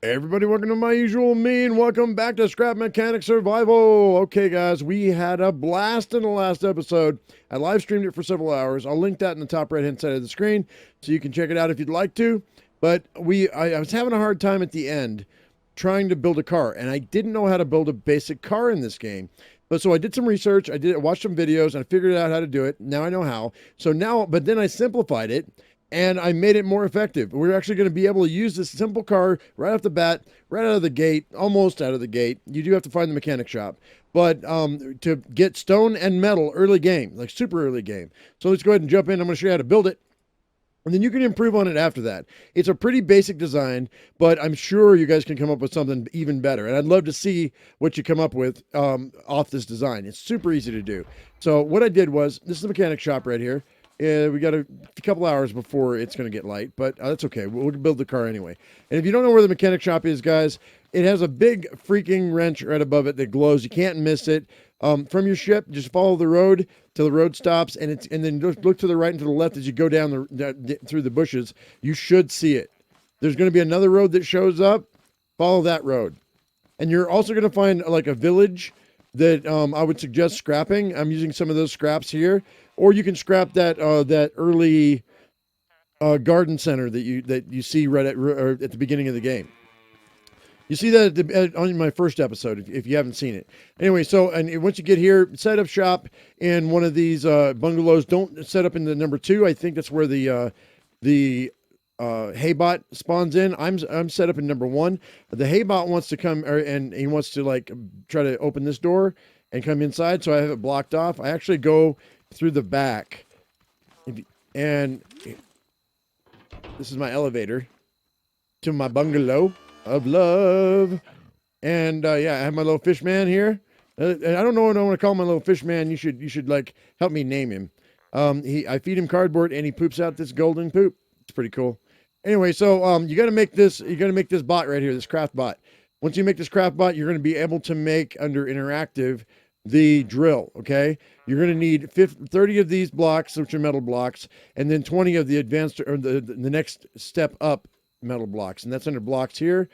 Everybody, welcome to my usual mean. Welcome back to Scrap Mechanic Survival. Okay, guys, we had a blast in the last episode. I live streamed it for several hours. I'll link that in the top right hand side of the screen so you can check it out if you'd like to. But I was having a hard time at the end trying to build a car, and I didn't know how to build a basic car in this game. But so I did some research. I watched some videos, and I figured out how to do it. Now I know how. But then I simplified it and I made it more effective. We're actually going to be able to use this simple car right off the bat, right out of the gate, almost out of the gate. You do have to find the mechanic shop, but to get stone and metal early game, like super early game. So let's go ahead and jump in. I'm going to show you how to build it. And then you can improve on it after that. It's a pretty basic design, but I'm sure you guys can come up with something even better. And I'd love to see what you come up with off this design. It's super easy to do. So what I did was, this is the mechanic shop right here. We got a couple hours before it's going to get light, but that's okay. We'll build the car anyway. And if you don't know where the mechanic shop is, guys, it has a big freaking wrench right above it that glows. You can't miss it. From your ship, just follow the road till the road stops, and then look to the right and to the left as you go down through the bushes. You should see it. There's going to be another road that shows up. Follow that road, and you're also going to find like a village that I would suggest scrapping. I'm using some of those scraps here, or you can scrap that early garden center that you see right at the beginning of the game. You see that on my first episode if you haven't seen it. Anyway, and once you get here, set up shop in one of these bungalows. Don't set up in the number 2. I think that's where the haybot spawns in. I'm set up in number 1. The haybot wants to come and he wants to like try to open this door and come inside, so I have it blocked off. I actually go through the back, and this is my elevator to my bungalow of love. And yeah, I have my little fish man here. And I don't know what I want to call my little fish man. You should like help me name him. I feed him cardboard and he poops out this golden poop. It's pretty cool. Anyway, so you got to make this. You got to make this bot right here, this craft bot. Once you make this craft bot, you're going to be able to make under interactive the drill. Okay, you're going to need 30 of these blocks, which are metal blocks, and then 20 of the advanced or the next step up metal blocks, and that's under blocks here.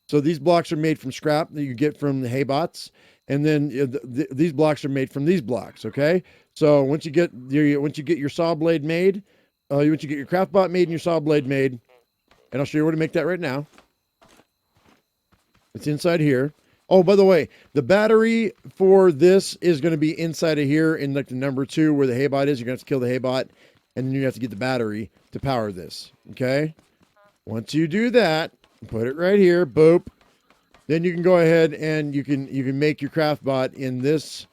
So these blocks are made from scrap that you get from the haybots, and then these blocks are made from these blocks. Okay, so once you get your saw blade made, once you get your craft bot made and your saw blade made, and I'll show you where to make that right now. It's inside here. Oh, by the way, the battery for this is going to be inside of here in like the number 2 where the haybot is. You're going to have to kill the haybot, and then you have to get the battery to power this. Okay. Once you do that, put it right here, boop. Then you can go ahead and you can make your craft bot in this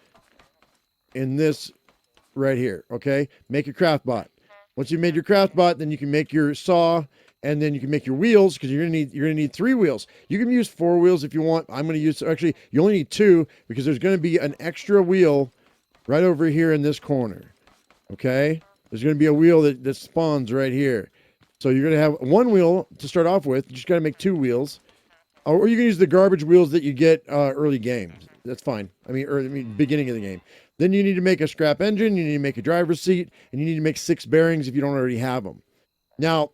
right here. Okay, make your craft bot. Once you've made your craft bot, then you can make your saw, and then you can make your wheels, because you're gonna need 3 wheels. You can use 4 wheels if you want. I'm gonna use, actually you only need 2, because there's gonna be an extra wheel right over here in this corner. Okay, there's gonna be a wheel that spawns right here. So you're going to have 1 wheel to start off with. You just got to make 2 wheels. Or you can use the garbage wheels that you get early game. That's fine. I mean, beginning of the game. Then you need to make a scrap engine. You need to make a driver's seat. And you need to make 6 bearings if you don't already have them. Now,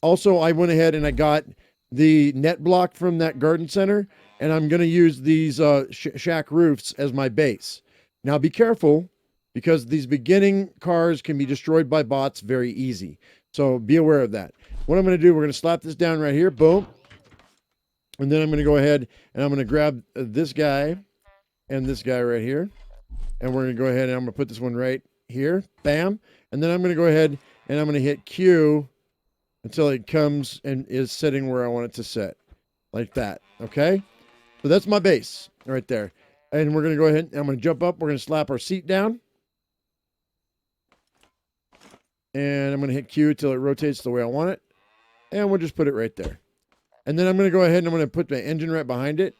also, I went ahead and I got the net block from that garden center. And I'm going to use these shack roofs as my base. Now, be careful, because these beginning cars can be destroyed by bots very easy. So be aware of that. What I'm going to do, we're going to slap this down right here. Boom. And then I'm going to go ahead and I'm going to grab this guy and this guy right here. And we're going to go ahead and I'm going to put this one right here. Bam. And then I'm going to go ahead and I'm going to hit Q until it comes and is sitting where I want it to sit. Like that. Okay. So that's my base right there. And we're going to go ahead and I'm going to jump up. We're going to slap our seat down. And I'm going to hit Q until it rotates the way I want it. And we'll just put it right there. And then I'm going to go ahead and I'm going to put the engine right behind it.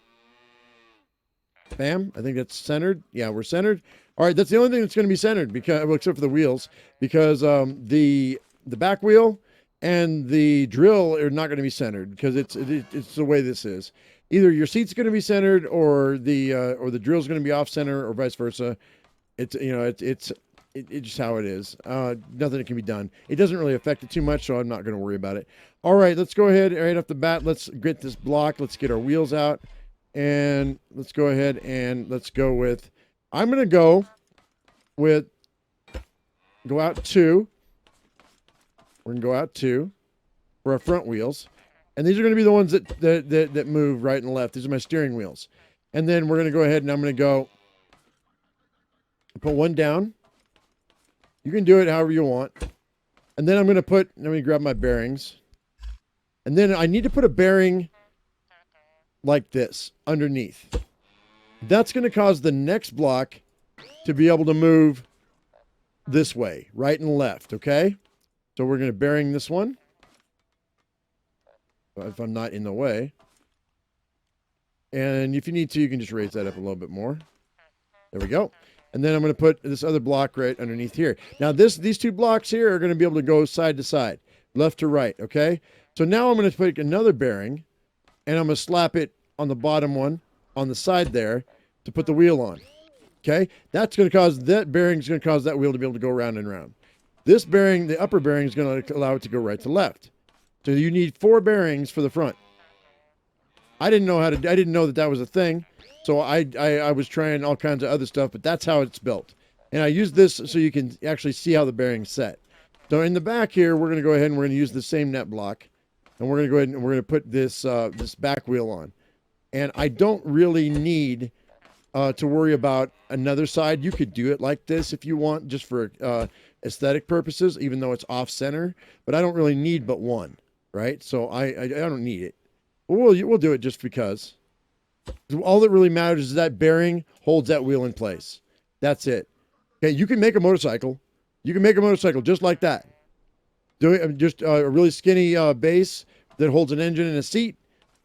Bam. I think that's centered. Yeah, we're centered. All right, that's the only thing that's going to be centered, because, well, except for the wheels, because the back wheel and the drill are not going to be centered, because it's the way this is. Either your seat's going to be centered, or the drill's going to be off center, or vice versa. It's it's just how it is. Nothing that can be done. It doesn't really affect it too much, so I'm not going to worry about it. All right, let's go ahead right off the bat. Let's get this block. Let's get our wheels out. And let's go ahead and let's go with, I'm going to go with, go out 2. We're going to go out 2 for our front wheels. And these are going to be the ones that move right and left. These are my steering wheels. And then we're going to go ahead and I'm going to go put one down. You can do it however you want. And then I'm going to put, let me grab my bearings. And then I need to put a bearing like this underneath. That's going to cause the next block to be able to move this way, right and left, okay? So we're going to bearing this one. If I'm not in the way. And if you need to, you can just raise that up a little bit more. There we go. And then I'm going to put this other block right underneath here. Now these 2 blocks here are going to be able to go side to side, left to right, okay? So now I'm going to put another bearing, and I'm going to slap it on the bottom one, on the side there, to put the wheel on, okay? That's going to cause, that bearing is going to cause that wheel to be able to go round and round. This bearing, the upper bearing, is going to allow it to go right to left. So you need 4 bearings for the front. I didn't know that was a thing. So I was trying all kinds of other stuff, but that's how it's built. And I use this so you can actually see how the bearing's set. So in the back here, we're going to go ahead and we're going to use the same net block. And we're going to go ahead and we're going to put this this back wheel on. And I don't really need to worry about another side. You could do it like this if you want, just for aesthetic purposes, even though it's off center. But I don't really need but one, right? So I don't need it. We'll do it just because. All that really matters is that bearing holds that wheel in place. That's it. Okay, you can make a motorcycle. You can make a motorcycle just like that. Do it just a really skinny base that holds an engine and a seat.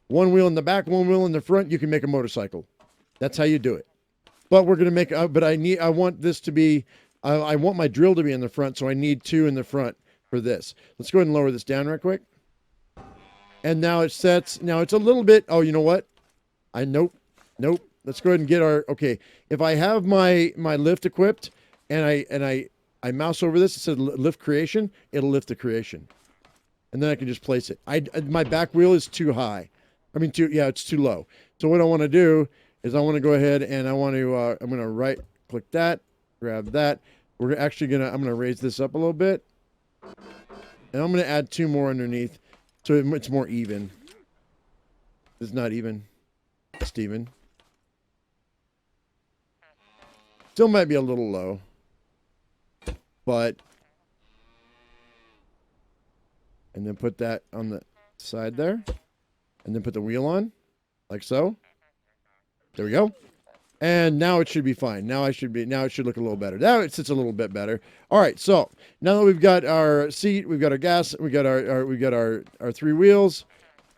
One wheel in the back, one wheel in the front. You can make a motorcycle. That's how you do it. But we're gonna make. But I want this to be. I want my drill to be in the front, so I need 2 in the front for this. Let's go ahead and lower this down right quick. And now it sets. Now it's a little bit. Oh, you know what? Nope. Let's go ahead and get our, okay. If I have my lift equipped and I mouse over this, it says lift creation, it'll lift the creation. And then I can just place it. My back wheel is too high. I mean, it's too low. So what I want to do is I want to go ahead and I'm going to right click that, grab that. I'm going to raise this up a little bit. And I'm going to add 2 more underneath so it's more even. It's not even. Steven. Still might be a little low. But. And then put that on the side there. And then put the wheel on. Like so. There we go. And now it should be fine. Now it should look a little better. Now it sits a little bit better. All right, so now that we've got our seat, we've got our gas, we've got our 3 wheels.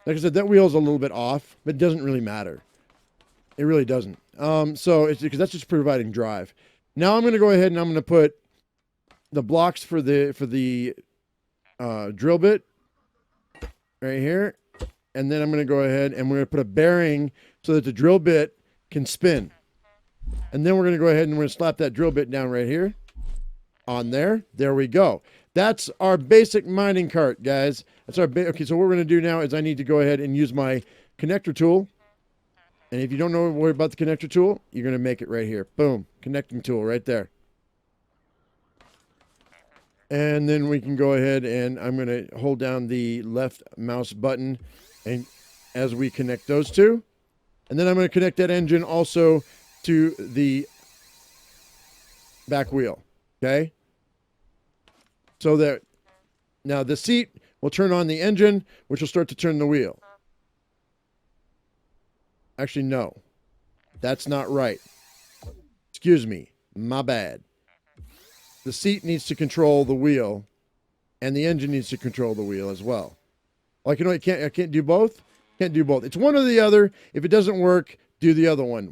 Like I said, that wheel's a little bit off, but it doesn't really matter. It really doesn't. So it's because that's just providing drive. Now I'm going to go ahead and I'm going to put the blocks for the drill bit right here. And then I'm going to go ahead and we're going to put a bearing so that the drill bit can spin. And then we're going to go ahead and we're going to slap that drill bit down right here on there. There we go. That's our basic mining cart, guys. That's our okay. So what we're going to do now is I need to go ahead and use my connector tool. And if you don't know about the connector tool, you're going to make it right here. Boom. Connecting tool right there. And then we can go ahead and I'm going to hold down the left mouse button and as we connect those 2. And then I'm going to connect that engine also to the back wheel. Okay. So that now the seat will turn on the engine, which will start to turn the wheel. Actually, no, that's not right. Excuse me. My bad. The seat needs to control the wheel and the engine needs to control the wheel as well. Like, I can't do both. Can't do both. It's one or the other. If it doesn't work, do the other one.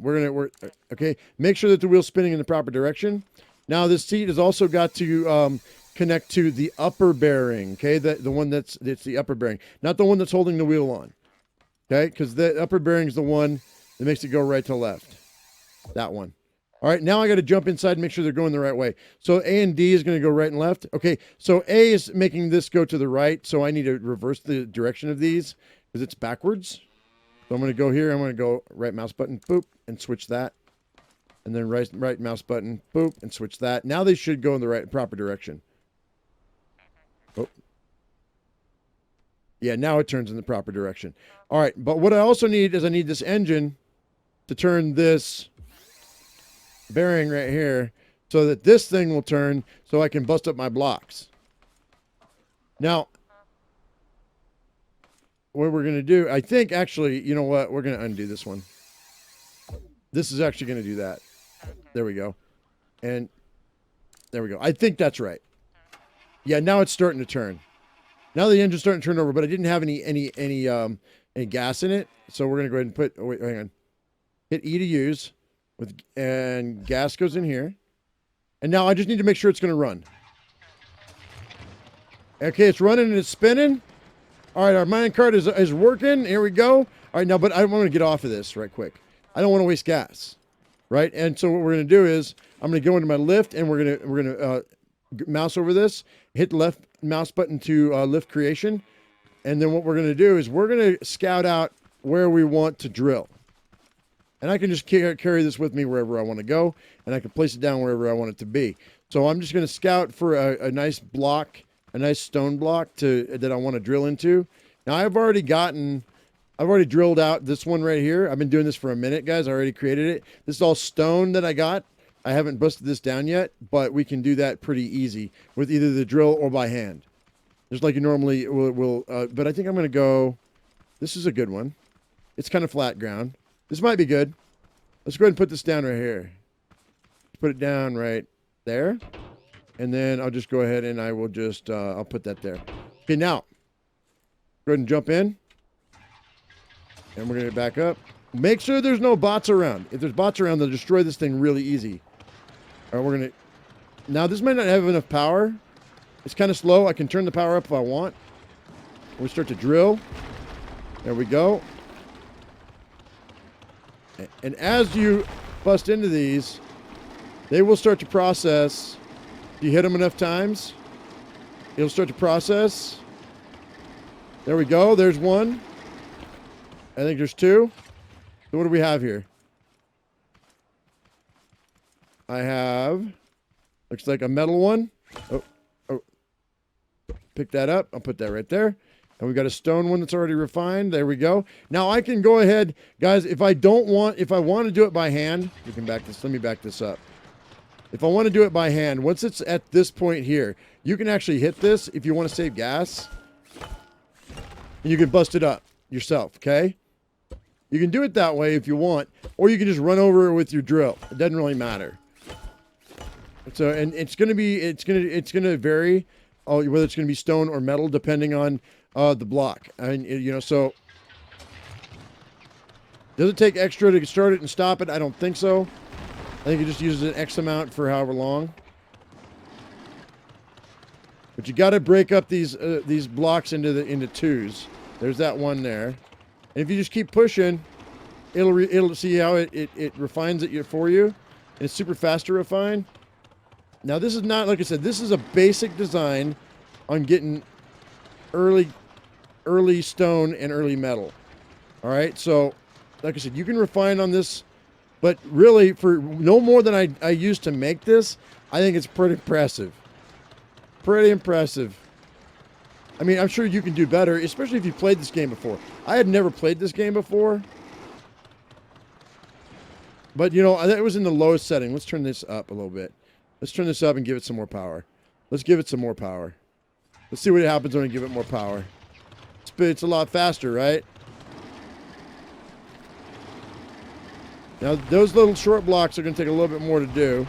Okay. Make sure that the wheel's spinning in the proper direction. Now this seat has also got to, connect to the upper bearing. Okay. The one it's the upper bearing, not the one that's holding the wheel on. Okay, because the upper bearing is the one that makes it go right to left. That one. All right, now I got to jump inside and make sure they're going the right way. So A and D is going to go right and left. Okay, so A is making this go to the right, so I need to reverse the direction of these because it's backwards. So I'm going to go here. I'm going to go right mouse button, boop, and switch that. And then right mouse button, boop, and switch that. Now they should go in the proper direction. Oh. Yeah, now it turns in the proper direction. All right, but what I also need is I need this engine to turn this bearing right here so that this thing will turn so I can bust up my blocks. Now, what we're going to do, I think actually, you know what? We're going to undo this one. This is actually going to do that. There we go. And there we go. I think that's right. Yeah, now it's starting to turn. Now the engine's starting to turn over, but I didn't have any gas in it. So we're going to go ahead and put, oh wait, hang on. Hit E to use. And gas goes in here. And now I just need to make sure it's going to run. Okay, it's running and it's spinning. All right, our minecart is working. Here we go. All right, now, but I want to get off of this right quick. I don't want to waste gas, right? And so what we're going to do is I'm going to go into my lift and we're going to mouse over this, hit the left mouse button to lift creation. And then what we're going to do is we're going to scout out where we want to drill. And I can just carry this with me wherever I want to go, and I can place it down wherever I want it to be. So I'm just going to scout for a nice block, a nice stone block that I want to drill into. Now I've already drilled out this one right here. I've been doing this for a minute, guys. I already created it. This is all stone that I got. I haven't busted this down yet, but we can do that pretty easy with either the drill or by hand. Just like you normally will. But I think I'm going to go, this is a good one. It's kind of flat ground. This might be good. Let's go ahead and put this down right here. Put it down right there. And then I'll just go ahead and I will just, I'll put that there. Okay, now, go ahead and jump in. And we're going to back up. Make sure there's no bots around. If there's bots around, they'll destroy this thing really easy. All right, we're going to, now this might not have enough power. It's kind of slow. I can turn the power up if I want. We start to drill. There we go. And as you bust into these, they will start to process. If you hit them enough times, it'll start to process. There we go. There's one. I think there's two. So what do we have here? I have, looks like a metal one. Oh. Pick that up. I'll put that right there. And we've got a stone one that's already refined. There we go. Now I can go ahead, guys, if I want to do it by hand, you can back this. Let me back this up. If I want to do it by hand, once it's at this point here, you can actually hit this if you want to save gas. And you can bust it up yourself, okay? You can do it that way if you want, or you can just run over it with your drill. It doesn't really matter. So, and it's going to vary whether it's going to be stone or metal depending on the block. I mean, you know, so does it take extra to start it and stop it? I don't think so. I think it just uses an X amount for however long. But you got to break up these blocks into twos. There's that one there. And if you just keep pushing, it'll see how it refines it for you. And it's super fast to refine. Now this is not, like I said, this is a basic design on getting early stone and early metal. All right, so like I said, you can refine on this, but really for no more than I used to make this, I think it's pretty impressive. Pretty impressive. I mean, I'm sure you can do better, especially if you played this game before. I had never played this game before. But, you know, it was in the lowest setting. Let's turn this up a little bit. Let's turn this up and give it some more power. Let's give it some more power. Let's see what happens when we give it more power. It's a lot faster, right? Now, those little short blocks are going to take a little bit more to do.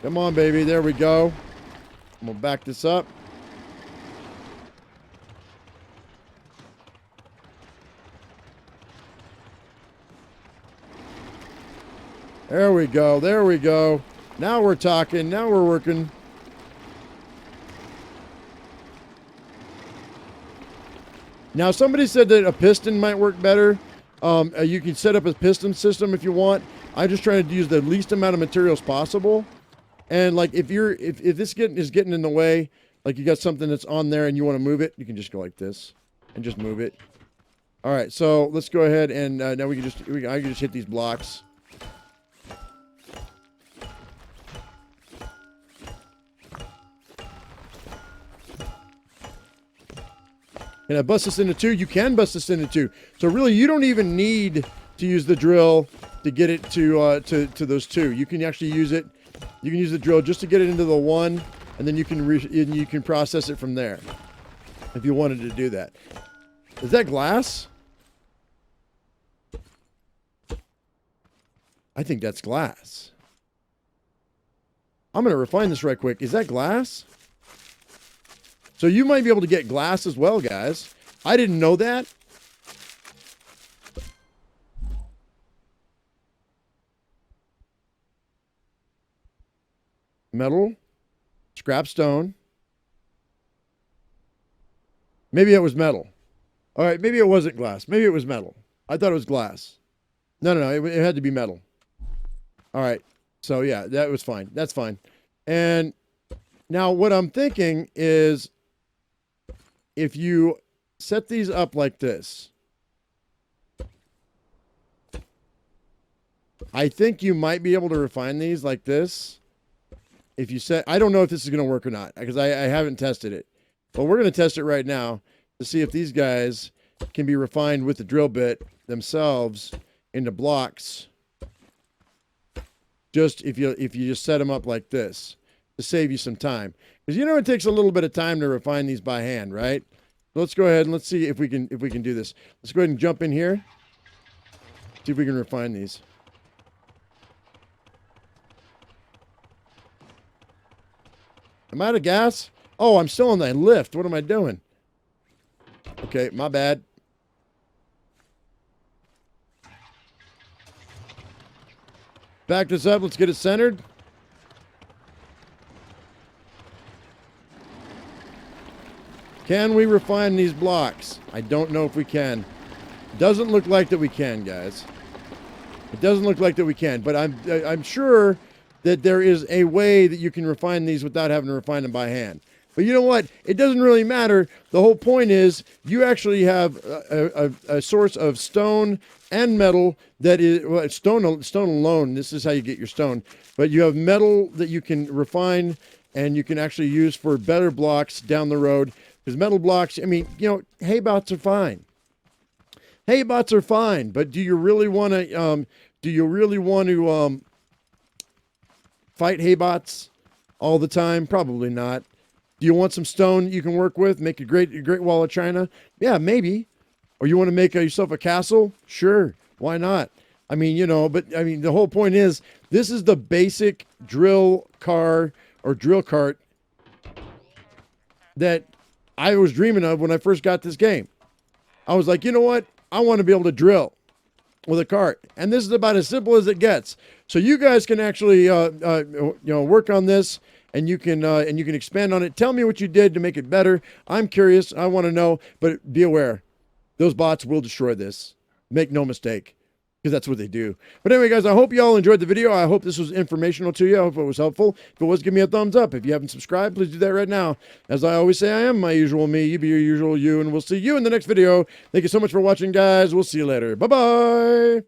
Come on, baby. There we go. I'm going to back this up. There we go. There we go. Now we're talking. Now we're working. Now, somebody said that a piston might work better. You can set up a piston system if you want. I'm just trying to use the least amount of materials possible. And like if this is getting in the way, like you got something that's on there and you want to move it, you can just go like this and just move it. All right, so let's go ahead and now I can just hit these blocks. Can I bust this into two? You can bust this into two. So really, you don't even need to use the drill to get it to those two. You can actually use it. You can use the drill just to get it into the one, and then you can process it from there. If you wanted to do that. Is that glass? I think that's glass. I'm gonna refine this right quick. Is that glass? So you might be able to get glass as well, guys. I didn't know that. Metal, scrap stone. Maybe it was metal. All right, maybe it wasn't glass. Maybe it was metal. I thought it was glass. No, it had to be metal. All right, so yeah, that was fine. That's fine. And now what I'm thinking is, if you set these up like this, I think you might be able to refine these like this. If you set, I don't know if this is going to work or not, because I haven't tested it. But we're going to test it right now to see if these guys can be refined with the drill bit themselves into blocks. Just if you just set them up like this to save you some time. Because you know it takes a little bit of time to refine these by hand, right? So let's go ahead and let's see if we can do this. Let's go ahead and jump in here. See if we can refine these. Am I out of gas? Oh, I'm still on that lift. What am I doing? Okay, my bad. Back this up. Let's get it centered. Can we refine these blocks? I don't know if we can. Doesn't look like that we can, guys. It doesn't look like that we can, but I'm sure that there is a way that you can refine these without having to refine them by hand. But you know what? It doesn't really matter. The whole point is you actually have a source of stone and metal that is, well, stone alone. This is how you get your stone. But you have metal that you can refine and you can actually use for better blocks down the road. Because metal blocks, I mean, you know, haybots are fine. Haybots are fine, but do you really want to fight haybots all the time? Probably not. Do you want some stone you can work with? Make a great wall of China? Yeah, maybe. Or you want to make yourself a castle? Sure. Why not? I mean, you know, but I mean, the whole point is this is the basic drill car or drill cart that I was dreaming of when I first got this game. I was like, you know what? I want to be able to drill with a cart. And this is about as simple as it gets. So you guys can actually, work on this and you can expand on it. Tell me what you did to make it better. I'm curious. I want to know, but be aware. Those bots will destroy this. Make no mistake. Because that's what they do. But anyway, guys, I hope you all enjoyed the video. I hope this was informational to you. I hope it was helpful. If it was, give me a thumbs up. If you haven't subscribed, please do that right now. As I always say, I am my usual me. You be your usual you. And we'll see you in the next video. Thank you so much for watching, guys. We'll see you later. Bye-bye.